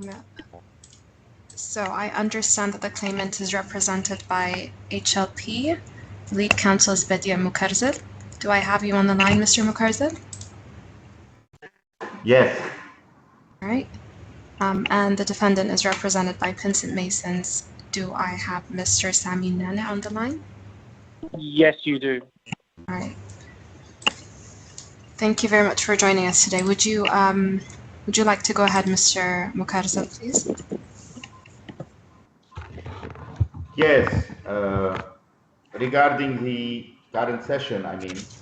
Yeah. So I understand that the claimant is represented by HLP. Lead counsel is Badia Mukarzil. Do I have you on the line, Mr. Mukarzil? Yes. All right. And the defendant is represented by Pinsent Masons. Do I have Mr. Sami Nana on the line? Yes, you do. All right. Thank you very much for joining us today. Would you like to go ahead, Mr. Mukarzil, please? Yes. Regarding the current session,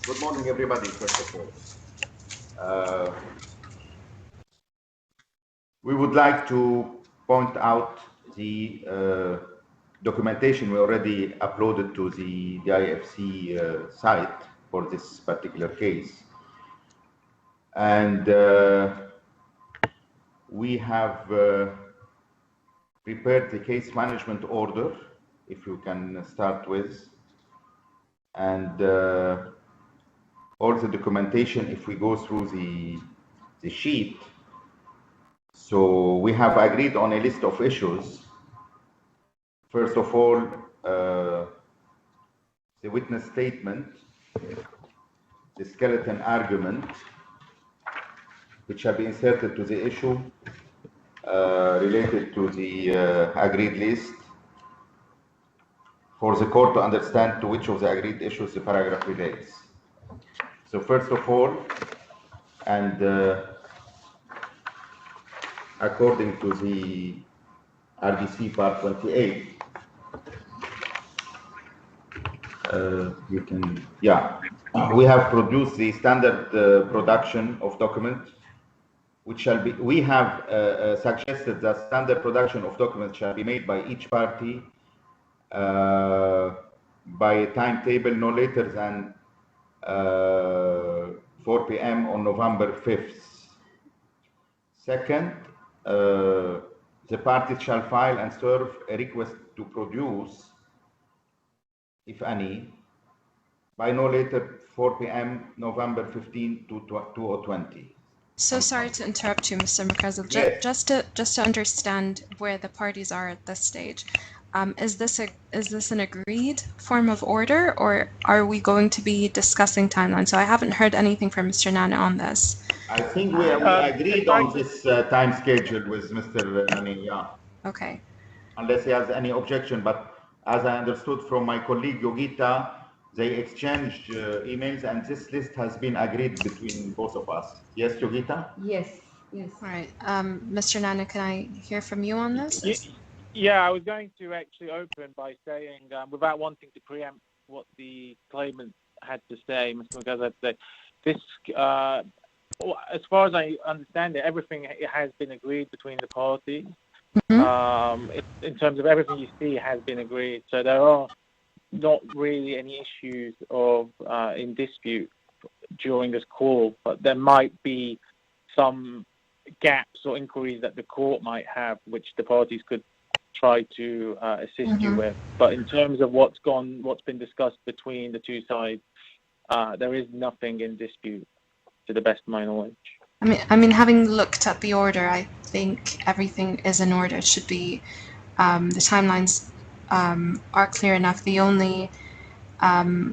good morning, everybody, first of all. We would like to point out the documentation we already uploaded to the IFC site for this particular case. And we have prepared the case management order, if you can start with. And all the documentation, if we go through the sheet. So we have agreed on a list of issues. First of all, the witness statement, the skeleton argument, which shall be inserted to the issue related to the agreed list, for the court to understand to which of the agreed issues the paragraph relates. So first of all, and according to the RDC part 28, we have produced the standard production of document, which shall be, we have suggested that standard production of documents shall be made by each party by a timetable no later than 4 p.m. on November 5th. Second, the parties shall file and serve a request to produce, if any, by no later 4 p.m. November 15 to 2020. So sorry to interrupt you, Mr. Mukarzil. Yes. Just to understand where the parties are at this stage. Is this an agreed form of order, or are we going to be discussing timeline? So I haven't heard anything from Mr. Nana on this. I think we agreed on this time schedule with Mr. Nani, yeah. Okay. Unless he has any objection, but as I understood from my colleague Yogita, they exchanged emails, and this list has been agreed between both of us. Yes, Yogita? Yes, yes. All right. Mr. Nana, can I hear from you on this? Yeah, I was going to actually open by saying, without wanting to preempt what the claimant had to say, Mr. Mukarzil had to say, this, as far as I understand it, everything has been agreed between the parties. Mm-hmm. In terms of everything you see has been agreed. So there are not really any issues of in dispute during this call, but there might be some gaps or inquiries that the court might have, which the parties could try to assist you with. But in terms of what's been discussed between the two sides, there is nothing in dispute, to the best of my knowledge. I mean, having looked at the order, I think everything is in order. It should be, the timelines are clear enough. The only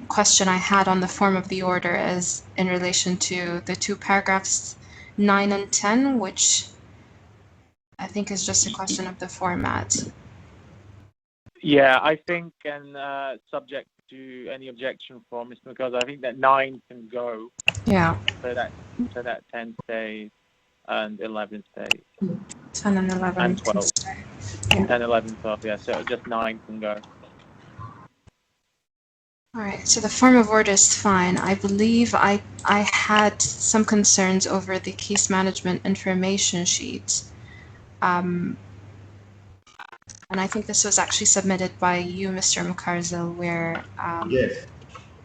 question I had on the form of the order is in relation to the two paragraphs 9 and 10, which I think is just a question of the format. Yeah, I think, and subject to any objection from Mr. Mukarzil, I think that 9 can go. Yeah. So that 10 stays and 11 stays. 10 and 11. And 12. Yeah. 10, 11, 12, yeah. So just 9 can go. All right, so the form of order is fine. I believe I had some concerns over the case management information sheet. And I think this was actually submitted by you, Mr. Mukarzil, where... Yes,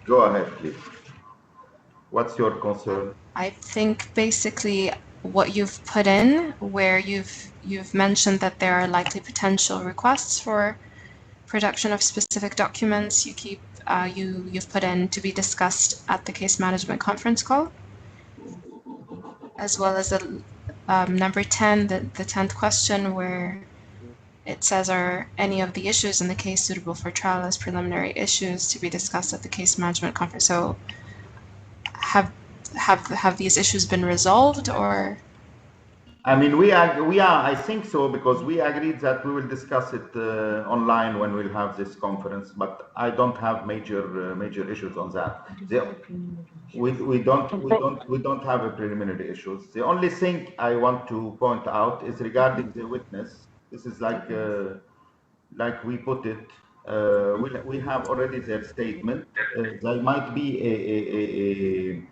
go ahead, please. What's your concern? I think basically what you've put in, where you've mentioned that there are likely potential requests for production of specific documents, you've put in to be discussed at the case management conference call, as well as number 10, the 10th question, where it says, are any of the issues in the case suitable for trial as preliminary issues to be discussed at the case management conference? So have these issues been resolved, or? I mean, I think so, because we agreed that we will discuss it online when we'll have this conference, but I don't have major issues on that. We don't have a preliminary issues. The only thing I want to point out is regarding the witness. This is like we put it. We have already their statement. There might be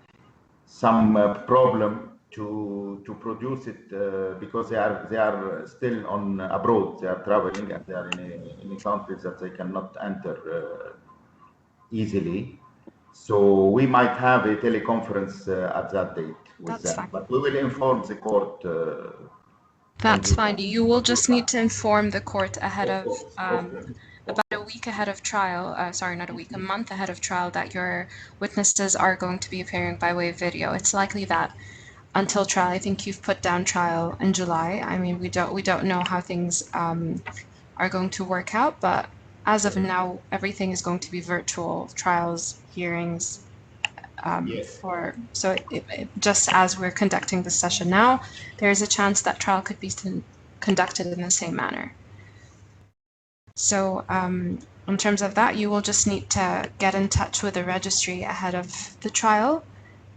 some problem to produce it because they are still on abroad. They are traveling and they are in a countries that they cannot enter easily. So we might have a teleconference at that date with That's them, fine. but we will inform the court. That's fine. You will just need to inform the court ahead of about a week ahead of trial. Sorry, not a week, a month ahead of trial, that your witnesses are going to be appearing by way of video. It's likely that until trial, I think you've put down trial in July. I mean, we don't know how things are going to work out, but as of now, everything is going to be virtual trials, hearings. Yes. Just as we're conducting this session now, there is a chance that trial could be conducted in the same manner. So in terms of that, you will just need to get in touch with the registry ahead of the trial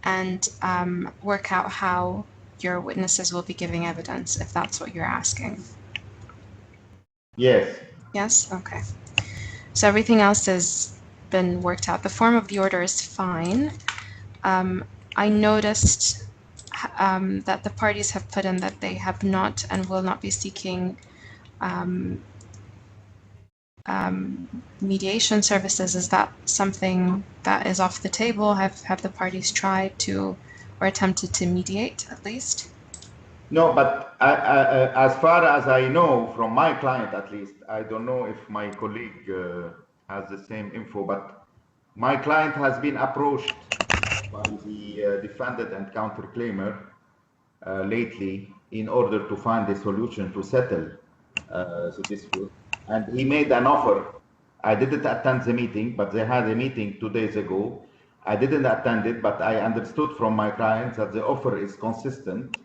and work out how your witnesses will be giving evidence, if that's what you're asking. Yes. Yes? Okay. So everything else has been worked out. The form of the order is fine. I noticed that the parties have put in that they have not and will not be seeking mediation services. Is that something that is off the table? Have the parties tried to or attempted to mediate at least? No, but as far as I know from my client, at least, I don't know if my colleague has the same info, but my client has been approached by the defendant and counterclaimer lately in order to find a solution to settle the dispute. And he made an offer. I didn't attend the meeting, but they had a meeting 2 days ago. I didn't attend it, but I understood from my client that the offer is consistent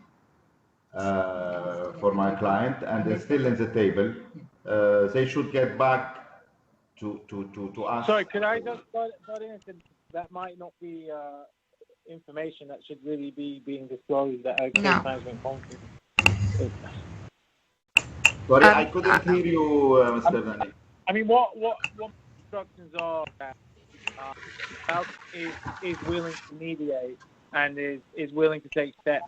for my client and is still in the table. They should get back to us. Sorry, could I just start in? That might not be information that should really be being disclosed at a case management conference. Sorry, I couldn't hear you, Mr. Dani. I mean, what instructions are that Falcon is willing to mediate and is willing to take steps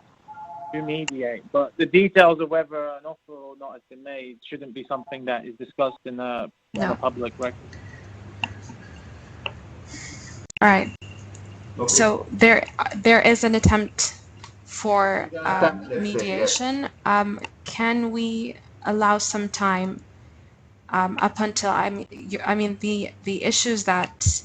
to mediate, but the details of whether an offer or not has been made shouldn't be something that is discussed in the public record. All right. Okay. So there is an attempt for mediation. Can we allow some time up until I mean the issues that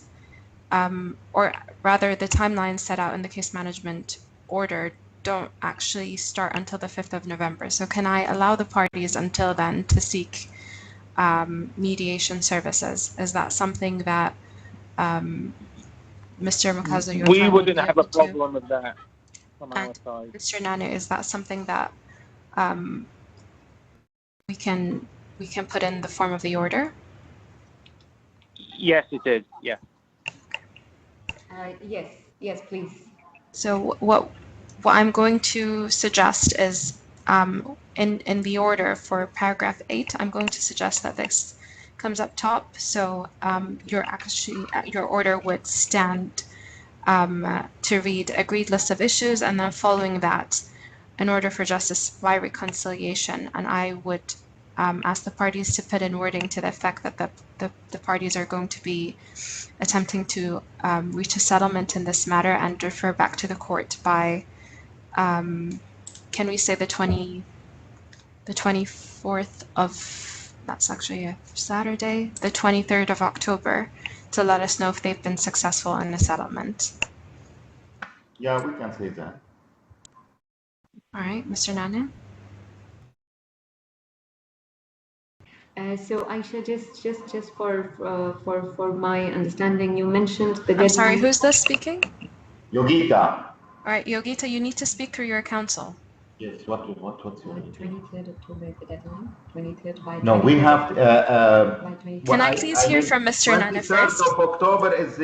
or rather the timeline set out in the case management order don't actually start until the 5th of November. So can I allow the parties until then to seek mediation services? Is that something that Mr. Mukazu, we wouldn't have a problem with that from our side. Mr. Nanu, is that something that we can put in the form of the order? Yes, it is. Yeah. Yes, please. So what I'm going to suggest is in the order for paragraph 8, I'm going to suggest that this comes up top. So your order would stand to read agreed list of issues, and then following that, in order for justice by reconciliation. And I would ask the parties to put in wording to the effect that the parties are going to be attempting to reach a settlement in this matter and refer back to the court by, can we say the 24th of, that's actually a Saturday, the 23rd of October, to let us know if they've been successful in the settlement. Yeah, we can say that. All right, Mr. Nana. So Aisha, just for my understanding, you mentioned the I'm sorry, deadline. who's this speaking? Yogita. All right, Yogita, you need to speak through your counsel. Yes, what's your 23rd October is the deadline. 23rd by. No, we 23rd have. by 23rd. Can I please hear mean, from Mr. Nana 23rd first? of October is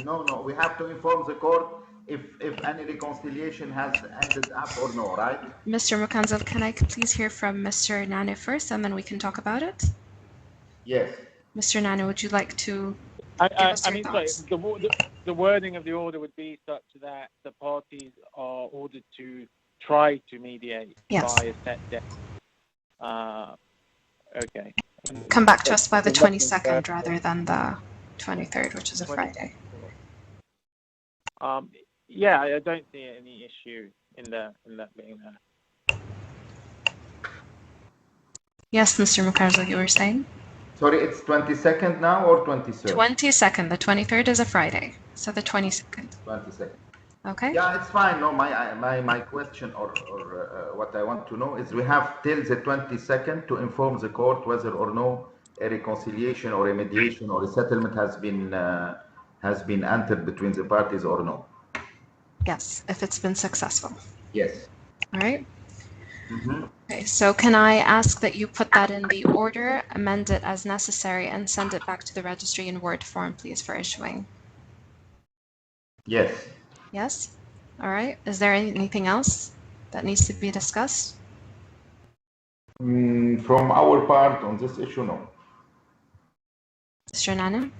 no. We have to inform the court if any reconciliation has ended up or no, right? Mr. Mukanzal, can I please hear from Mr. Nana first, and then we can talk about it? Yes. Mr. Nana, would you like to give us I your mean, sorry, thoughts? the wording of the order would be such that the parties are ordered to try to mediate Yes. by a set date. Okay. Come back to us by the There's nothing 22nd further. rather than the 23rd, which is a Friday. Yeah, I don't see any issue in that being there. Yes, Mr. Mukarzo, you were saying? Sorry, it's 22nd now or 23rd? 22nd. The 23rd is a Friday, so the 22nd. 22nd. Okay? Yeah, it's fine. No, my question or what I want to know is we have till the 22nd to inform the court whether or no a reconciliation or a mediation or a settlement has been entered between the parties or no. Yes, if it's been successful. Yes. All right? Mm-hmm. Okay, so can I ask that you put that in the order, amend it as necessary, and send it back to the registry in Word form, please, for issuing? Yes. Yes? All right. Is there anything else that needs to be discussed? From our part on this issue, no. Mr. Nana?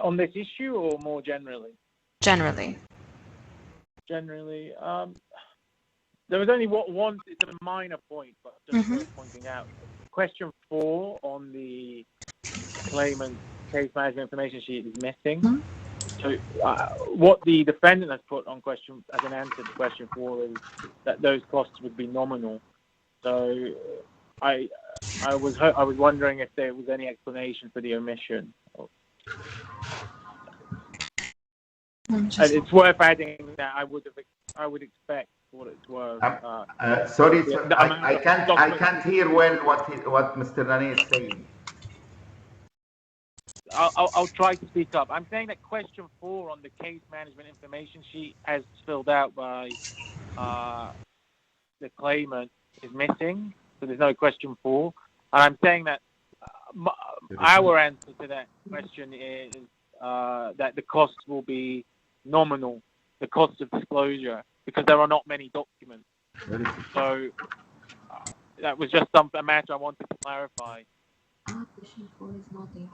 On this issue or more generally? Generally. Generally, there was only one. It's a minor point, but just worth pointing out. Question 4 on the claimant case management information sheet is missing. So, what the defendant has put on question as an answer to question 4 is that those costs would be nominal. So, I was wondering if there was any explanation for the omission. And it's worth adding that I would expect what it's worth. Sorry, I can't hear well what Mr. Nani is saying. I'll try to speak up. I'm saying that question 4 on the case management information sheet, as filled out by the claimant, is missing. So there's no question 4. And I'm saying that our answer to that question is that the costs will be nominal, the cost of disclosure, because there are not many documents. So that was just a matter I wanted to clarify. Question 4 is not in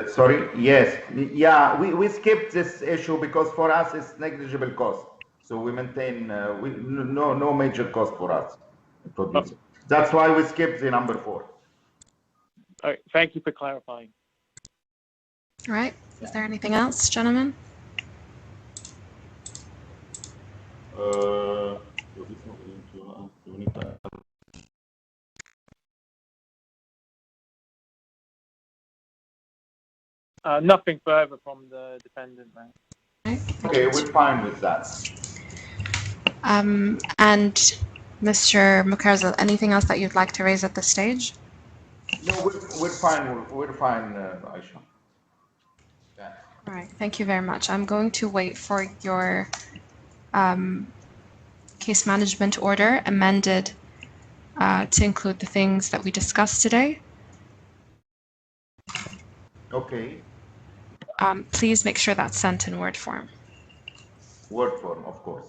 Sorry, yes. Yeah, we skipped this issue because for us it's negligible cost. So we maintain no major cost for us. That's why we skipped the number 4. All right, thank you for clarifying. All right. Is there anything else, gentlemen? Nothing further from the defendant, man. Okay, we're fine with that. And Mr. Mukarzo, anything else that you'd like to raise at this stage? No, we're fine. We're fine, Ayesha. Yeah. All right. Thank you very much. I'm going to wait for your case management order amended to include the things that we discussed today. Okay. Please make sure that's sent in Word form. Word form, of course.